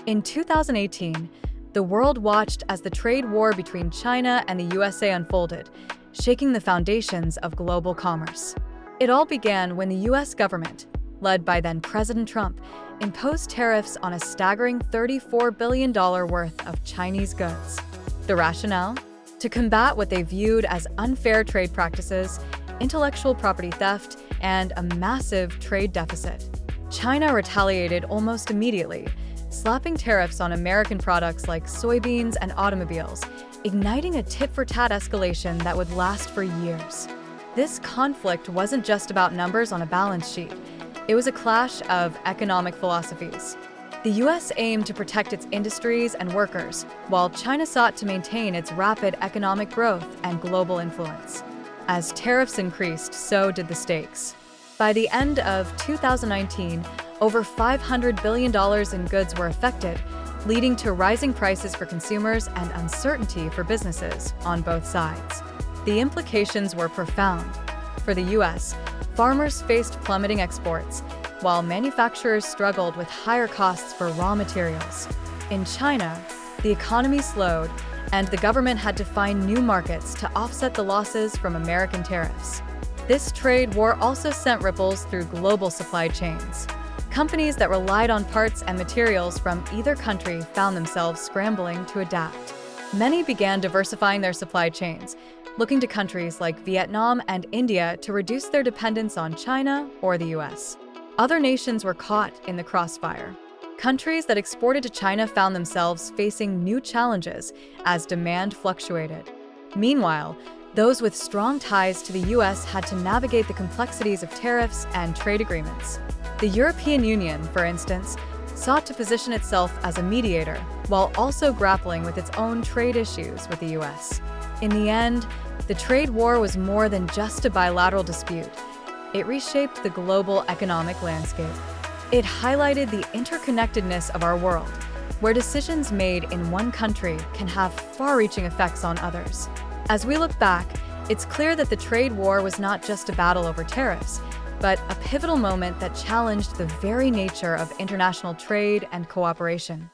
In 2018, the world watched as the trade war between China and the USA unfolded, shaking the foundations of global commerce. It all began when the US government, led by then-President Trump, imposed tariffs on a staggering $34 billion worth of Chinese goods. The rationale? To combat what they viewed as unfair trade practices, intellectual property theft, and a massive trade deficit. China retaliated almost immediately, slapping tariffs on American products like soybeans and automobiles, igniting a tit-for-tat escalation that would last for years. This conflict wasn't just about numbers on a balance sheet. It was a clash of economic philosophies. The US aimed to protect its industries and workers, while China sought to maintain its rapid economic growth and global influence. As tariffs increased, so did the stakes. By the end of 2019, over $500 billion in goods were affected, leading to rising prices for consumers and uncertainty for businesses on both sides. The implications were profound. For the US, farmers faced plummeting exports, while manufacturers struggled with higher costs for raw materials. In China, the economy slowed, and the government had to find new markets to offset the losses from American tariffs. This trade war also sent ripples through global supply chains. Companies that relied on parts and materials from either country found themselves scrambling to adapt. Many began diversifying their supply chains, looking to countries like Vietnam and India to reduce their dependence on China or the US. Other nations were caught in the crossfire. Countries that exported to China found themselves facing new challenges as demand fluctuated. Meanwhile, those with strong ties to the US had to navigate the complexities of tariffs and trade agreements. The European Union, for instance, sought to position itself as a mediator, while also grappling with its own trade issues with the US. In the end, the trade war was more than just a bilateral dispute. It reshaped the global economic landscape. It highlighted the interconnectedness of our world, where decisions made in one country can have far-reaching effects on others. As we look back, it's clear that the trade war was not just a battle over tariffs, but a pivotal moment that challenged the very nature of international trade and cooperation.